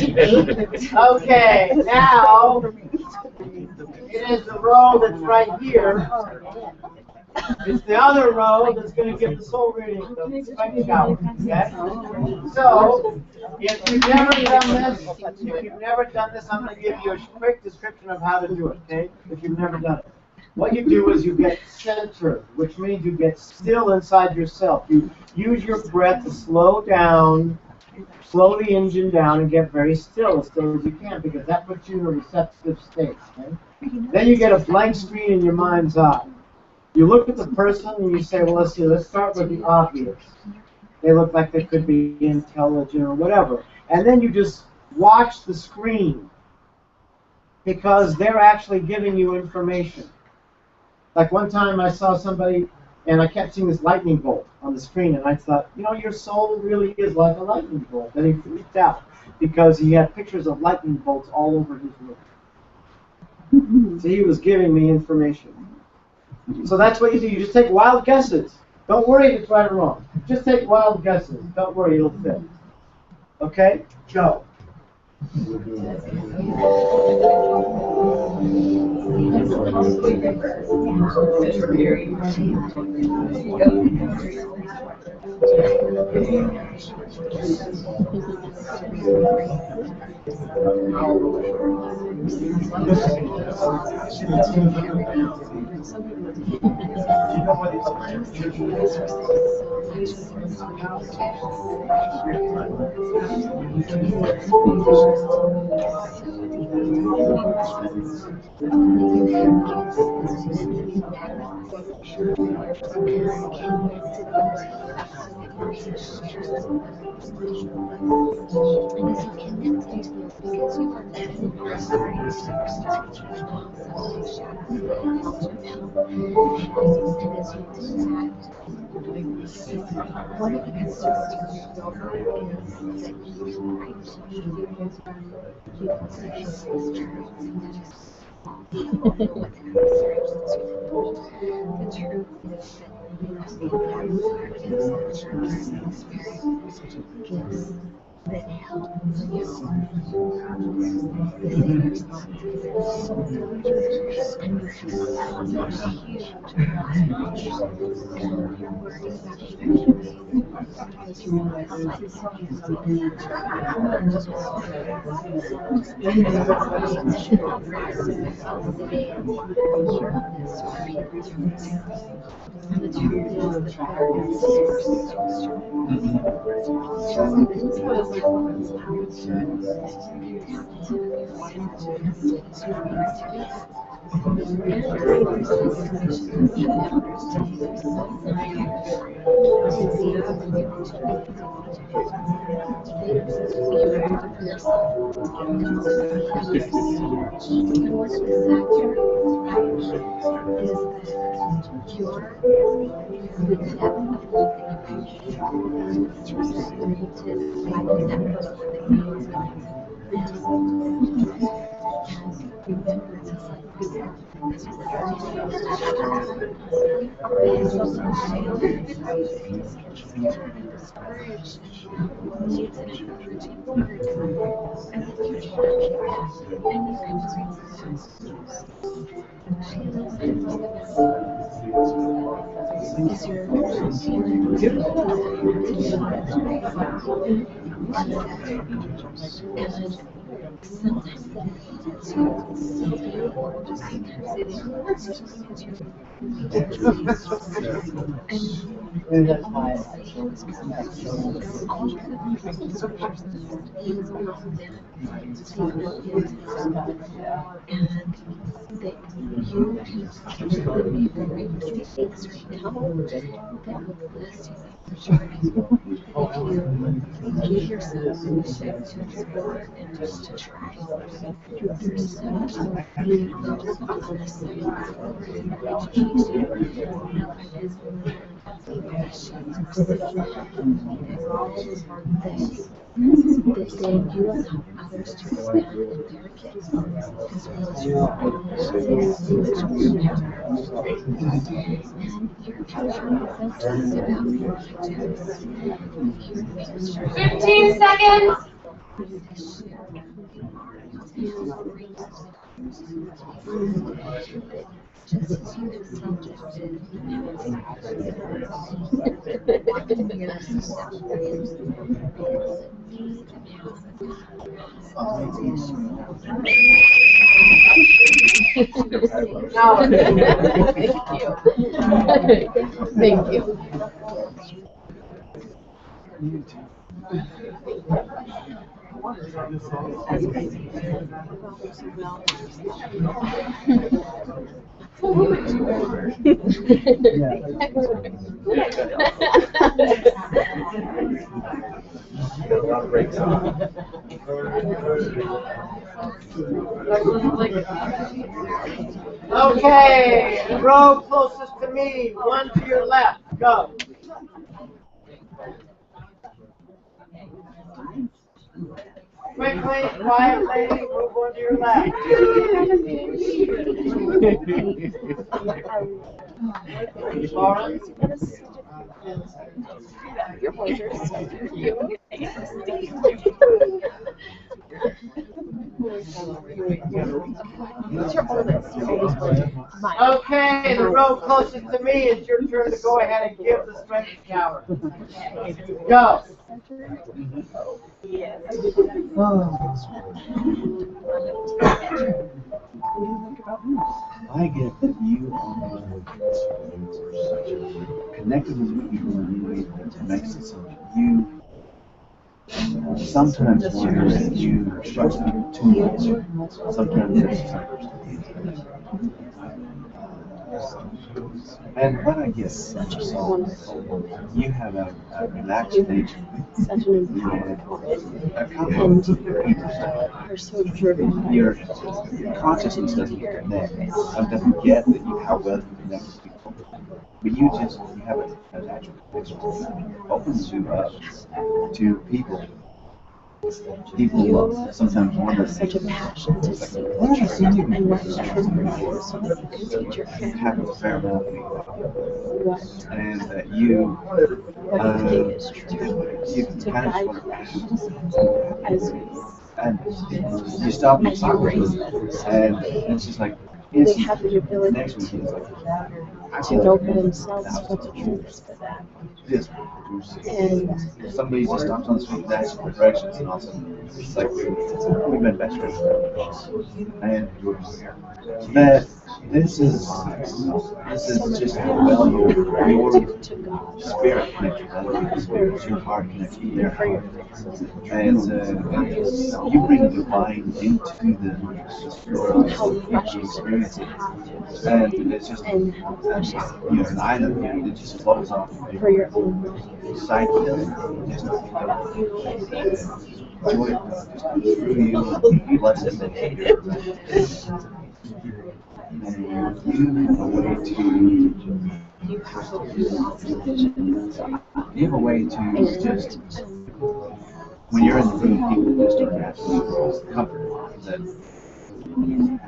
again. Okay, now it is the row that's right here. It's the other row that's going to give the soul reading, the spike shower. Okay? So, if you've never done this, I'm going to give you a quick description of how to do it. Okay? If you've never done it, what you do is you get centered, which means you get still inside yourself. You use your breath to slow down, slow the engine down, and get very still as you can, because that puts you in a receptive state. Okay? Then you get a blank screen in your mind's eye. You look at the person and you say, well, let's start with the obvious. They look like they could be intelligent or whatever. And then you just watch the screen because they're actually giving you information. Like one time I saw somebody and I kept seeing this lightning bolt on the screen and I thought, you know, your soul really is like a lightning bolt. Then he freaked out because he had pictures of lightning bolts all over his room. So he was giving me information. So that's what you do. You just take wild guesses. Don't worry if it's right or wrong. Just take wild guesses. Don't worry, it'll fit. Okay? Go. One of the concerns with your heart is that you try to keep the truth is that gifts that help you. The Savior's love is so dangerous and huge. You're worried about because you realize the truth is that give yourself permission to explore and just to try. There's so much beauty that just on the side that they you allow others to expand in their gifts as well as your own. And your future is about your activities. 15 seconds. Just as you have subjected Thank you. Okay, the row closest to me, one to your left, go. Quickly, quietly, move one to your left. Lawrence? Your pleasure. Okay, the row closest to me, it's your turn to go ahead and give the strength shower. Go. I get that you are connected with people in a way that makes it so that you sometimes wonder if you trust people too much. Sometimes it's and what I get, you have a relaxed nature. Such an empowered A confidence and in people style. are so driven by Your consciousness doesn't connect. Doesn't get that you how well you connect with people. But you have a natural connection. Opens you up to people. People sometimes wonder. such a passion to seek the Where truth do you and what the truth is so that you can teach your have family a fair amount of what and that you what you think is true, you to kind guide of them as and you stop and as you raise them. and it's just like They have the ability next week is like to know for themselves what the truth is for them. this And somebody just stops on the street and asks for directions and all of a sudden it's like we've been best friends and that this is just how well your spirit connects with other people's your heart connects with their heart and you bring the divine into the spiritual experience and it's just you're an island and it just flows off for your own sight and just joy of God just comes through you bless it and you have a way to you have a way to just when you're in the room people just are absolutely comforted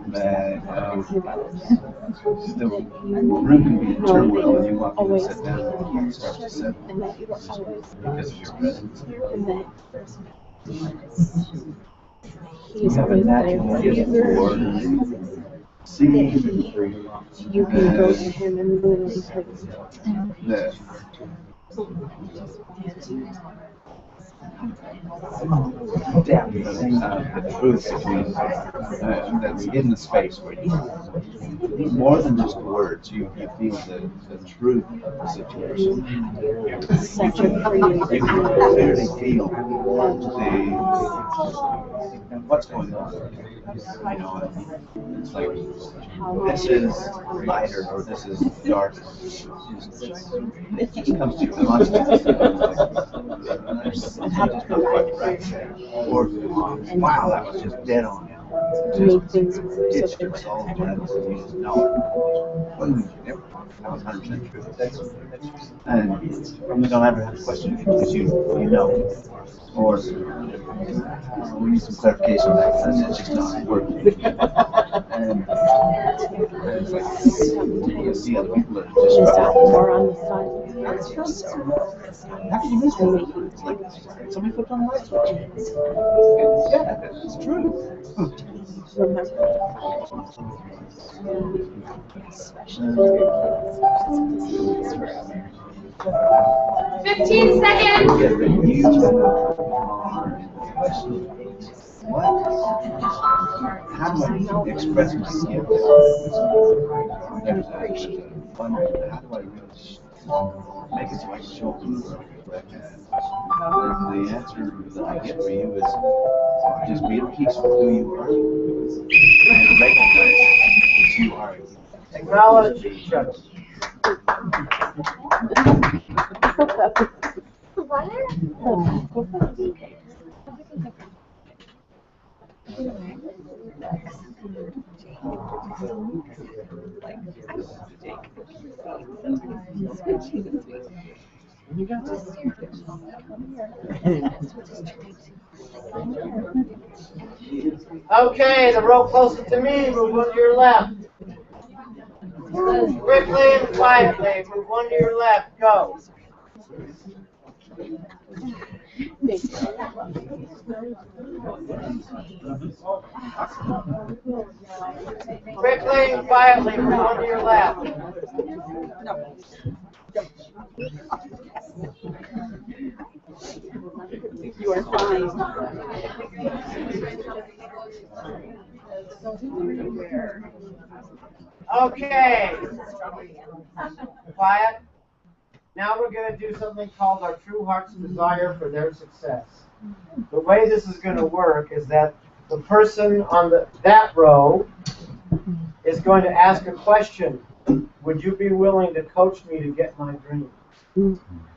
that the room can be in turmoil and you walk in and sit down and it starts to settle and that you are always because of your presence. and that You he's have a always natural there gift for you. for seeing You can go to him and literally pray. the depth of the truth that's in the space where you more than just words, you feel the truth of the situation. Such a freedom. You can clearly feel what's going on. You know, it's like this is lighter or this is darker. It just comes to your consciousness. Or wow, that was just dead on. Make things It's so just all letters and you just know it. That was 100% true. And you don't ever have to question it because you know. Or we need some clarification on that because it's just not working. And it's like you see other people that are just is that more on the side? how can you miss that? It's like somebody flipped on the light switch. Yeah, it's true. Remember, 15 seconds. How do I express my gift? How do I really make it so I can show up in the world? The answer that I get for you is just be at peace with who you are and recognize that you are. Acknowledge each other. Okay, the row closest to me, move one to your left. Quickly and quietly, move one to your left, go. Quickly and quietly, move one to your left. you are fine. Okay. Quiet. Now we're going to do something called our true heart's desire for their success. The way this is going to work is that the person on that row is going to ask a question. Would you be willing to coach me to get my dream?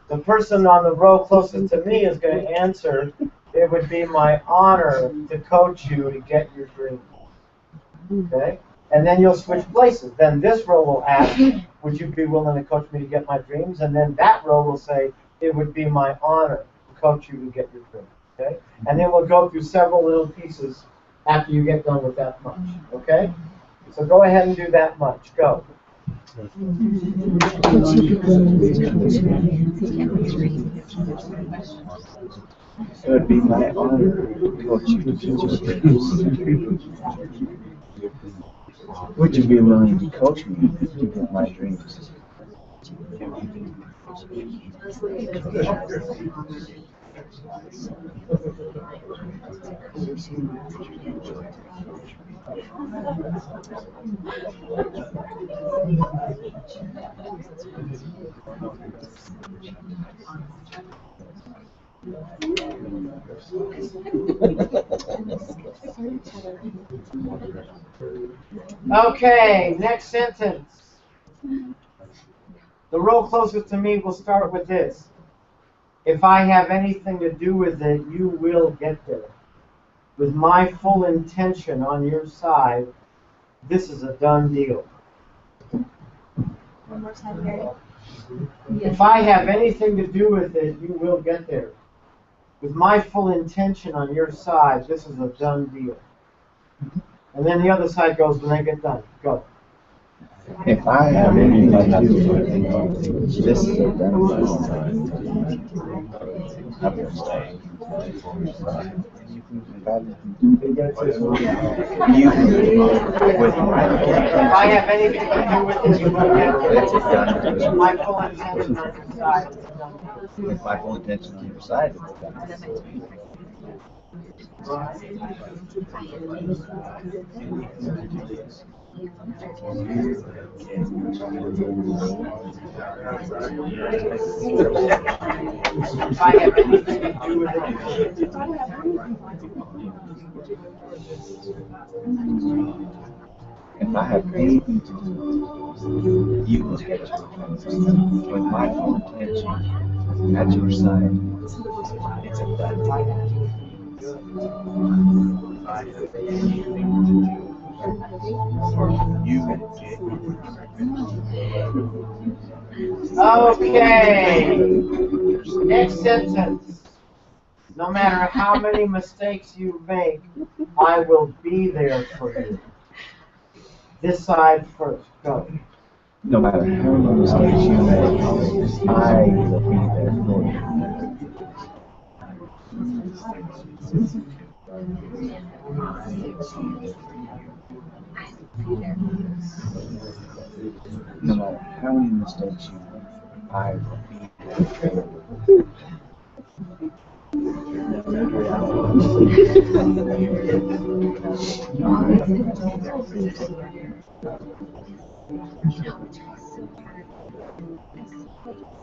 The person on the row closest to me is going to answer, it would be my honor to coach you to get your dream. Okay? And then you'll switch places. Then this row will ask, would you be willing to coach me to get my dreams? And then that row will say, it would be my honor to coach you to get your dream. Okay? And then we'll go through several little pieces after you get done with that much. Okay? So go ahead and do that much. Go. It would be my honor to coach you to get your dreams. Would you be willing to coach me to get my dreams? Okay, next sentence. The row closest to me will start with this. If I have anything to do with it, you will get there. With my full intention on your side, this is a done deal. One more time, Mary. If I have anything to do with it, you will get there. With my full intention on your side, this is a done deal. And then the other side goes when they get done. Go. If I have anything to do with it, this is a done deal. I'm going to stay. If I have anything to do with it, you will get there. With my full intention on your side, it's a done deal. With my full intention on your side, it's a done deal. If I have anything to do with it, if I have anything to do, you will get your dreams. With my full intention at your side, it's a done deal. Okay. Next sentence. No matter how many mistakes you make, I will be there for you. This side first. Go. No matter how many mistakes you make, I will be there for you. No matter how many mistakes you make, I will be there for you.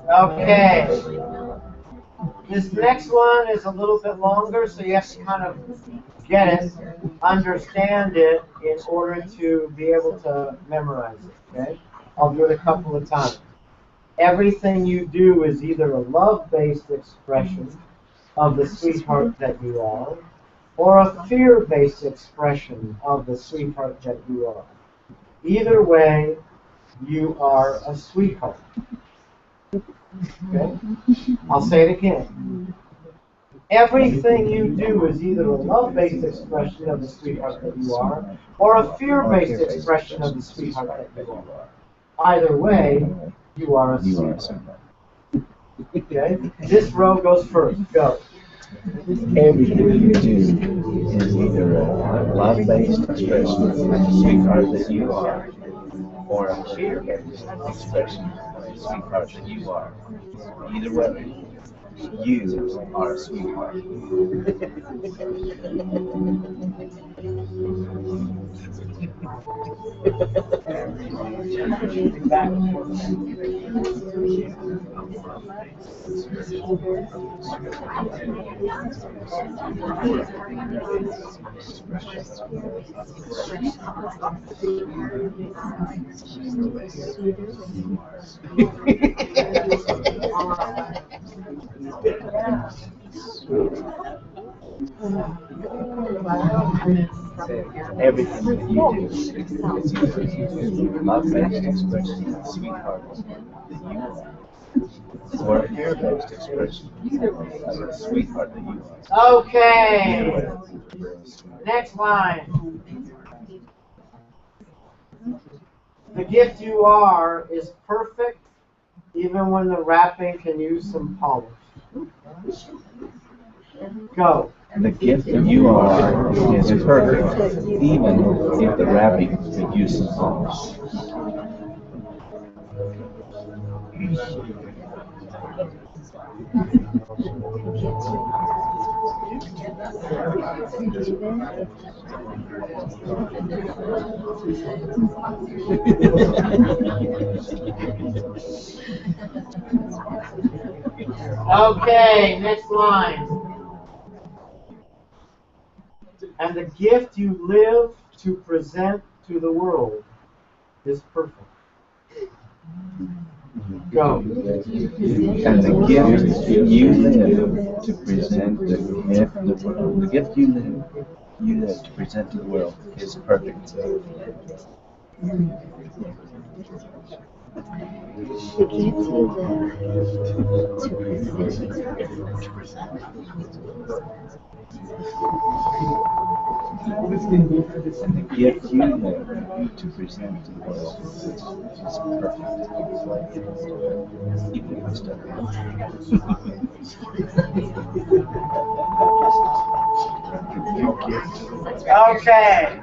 Okay. This next one is a little bit longer, so you have to kind of get it, understand it, in order to be able to memorize it, okay? I'll do it a couple of times. Everything you do is either a love-based expression of the sweetheart that you are, or a fear-based expression of the sweetheart that you are. Either way, you are a sweetheart. Okay? I'll say it again. Everything you do is either a love-based expression of the sweetheart that you are, or a fear-based expression of the sweetheart that you are. Either way, you are a sweetheart. Okay? This row goes first. Go. Everything you do is either a love-based expression of the sweetheart that you are, or a fear-based expression of the sweetheart that you are. Either way, you are a sweetheart. Everything that you do is either love-based expression, sweetheart that you are, or a fear-based expression, a sweetheart that you are. Okay. Next line. The gift you are is perfect, even when the wrapping can use some polish. Go. The gift that you are is perfect, even if the wrapping could use some polish. Okay, next line. And the gift you live to present to the world is perfect. Go. And the gift you live to present the gift you live to present to the world is perfect. The gift you live to present. And the gift you live to present to the world is perfect. Even if it's Okay.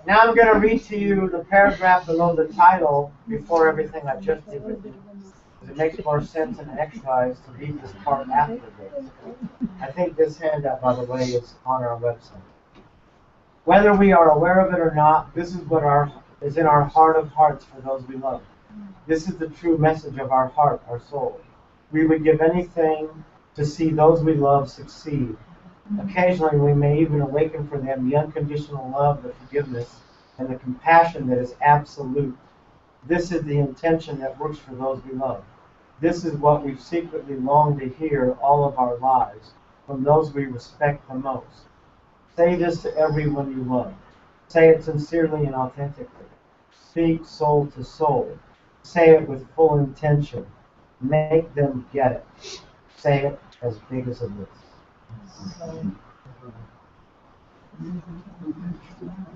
Now I'm going to read to you the paragraph below the title before everything I've just given. It makes more sense in an exercise to read this part after this. I think this handout, by the way, is on our website. Whether we are aware of it or not, this is what is in our heart of hearts for those we love. This is the true message of our heart, our soul. We would give anything to see those we love succeed. Occasionally, we may even awaken for them the unconditional love, the forgiveness, and the compassion that is absolute. This is the intention that works for those we love. This is what we've secretly longed to hear all of our lives from those we respect the most. Say this to everyone you love. Say it sincerely and authentically. Speak soul to soul. Say it with full intention. Make them get it. Say it as big as it is.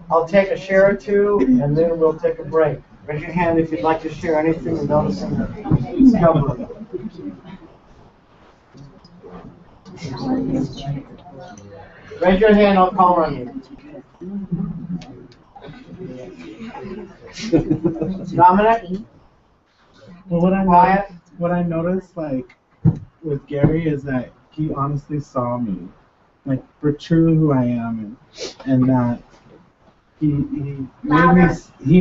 I'll take a share or two, and then we'll take a break. Raise your hand if you'd like to share anything you're noticing. Discover. Raise your hand, I'll call on you. Dominic? Well, what I noticed, like, with Gary is that he honestly saw me, like, for truly who I am, and that he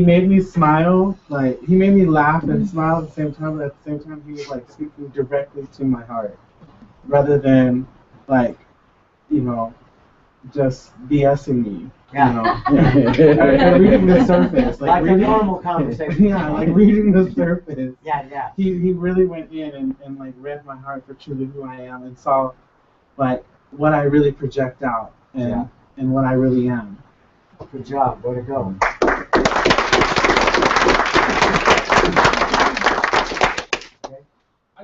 made me smile, like, he made me laugh and smile at the same time, but at the same time he was, like, speaking directly to my heart, rather than, like, you know, just BSing me. Yeah. You know, and reading the surface, like a normal conversation. Yeah, like reading the surface. Yeah. He really went in and like read my heart for truly who I am and saw like what I really project out and what I really am. Good job. Way to go. I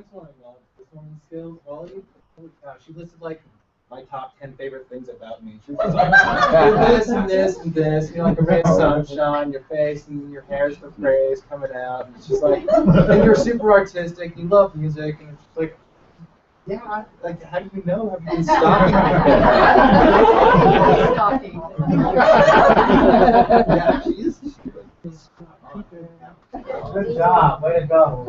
just want to acknowledge this woman's skills. Wally, holy cow, she listed like my top 10 favorite things about me. She was like, this and this and this. You're like a ray of sunshine, your face and your hair's the phrase coming out. And she's like, and you're super artistic, you love music, and it's just like, yeah, like, how do you know? Have you been stalking? Stalking. Yeah, she is. Good job. Way to go.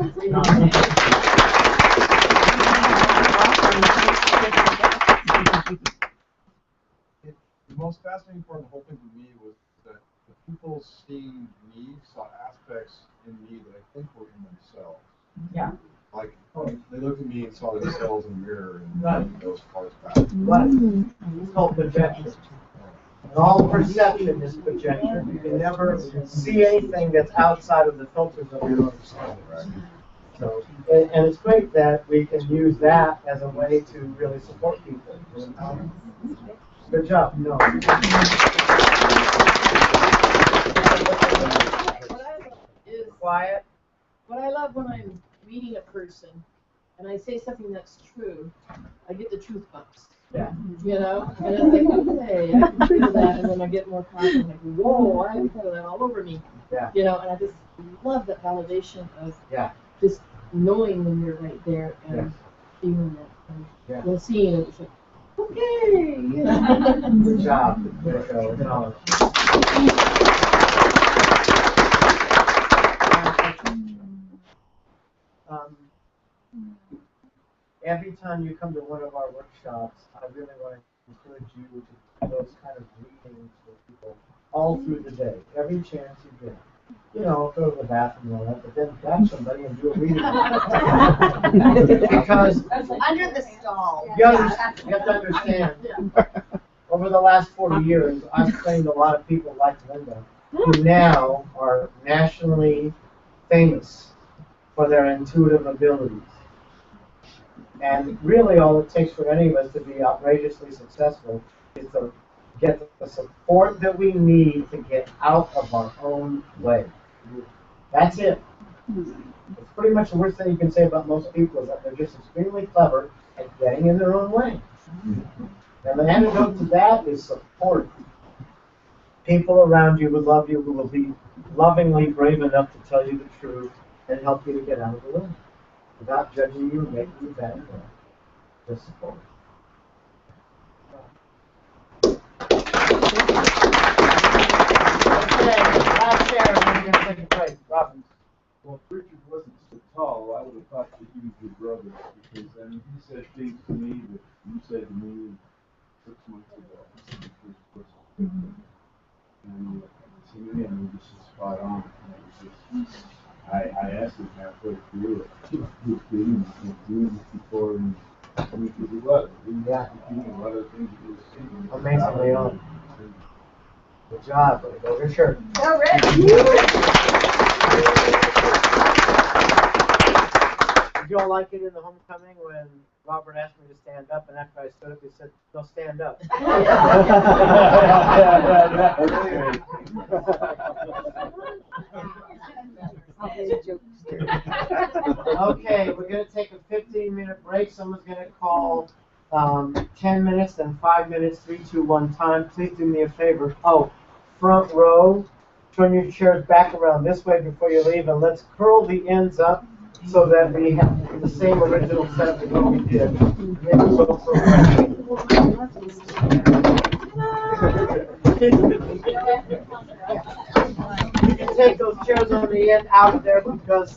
The most fascinating part of the whole thing for me was that the They looked at me and saw themselves in the mirror and Right. those parts back. Right. It's called projection. And all perception is projection. You can never see anything that's outside of the filters of your understanding. So, and it's great that we can use that as a way to really support people. Good job. No. Is Quiet. what I love when I'm meeting a person and I say something that's true, I get the truth bumps. Yeah. You know? And it's like, okay, I can feel that, and then I get more confident, like, whoa, I feel that all over me. Yeah. You know, and I just love that validation of Yeah. just knowing when you're right there and Yes. feeling it and Yeah. then seeing it. It's like, okay, you know. Good job. There you go. Acknowledge. Every time you come to one of our workshops, I really want to encourage you to do those kind of readings with people all through the day, every chance you get. You know, go to the bathroom and all that, but then grab somebody and do a reading. Because Under the stall. you have to understand, over the last 40 years, I've trained a lot of people like Linda, who now are nationally famous for their intuitive abilities. And really all it takes for any of us to be outrageously successful is to get the support that we need to get out of our own way. That's it. It's pretty much the worst thing you can say about most people is that they're just extremely clever at getting in their own way. And the antidote to that is support. People around you who love you, who will be lovingly brave enough to tell you the truth and help you to get out of the way. Without judging you and making you better. Just support. Okay, last share, and then we're going to take a break. Robin. Well, if Richard wasn't so tall, I would have thought that he was your brother, because I mean, he said things to me that you said to me 6 months ago. And to me, I mean, this is spot on. And it was just, I asked him halfway through it. He was doing this before, and because he was. He was doing a lot of things he was saying. Amazingly on. Good job. Go Richard. Go, Rick. Did you all like it in the homecoming when Robert asked me to stand up, and after I stood up, he said, "No, stand up." Okay, we're going to take a 15-minute break. Someone's going to call 10 minutes, then 5 minutes, 3, 2, 1 time. Please do me a favor. Oh, front row, turn your chairs back around this way before you leave, and let's curl the ends up so that we have the same original set that we did. You can take those chairs on the end out of there because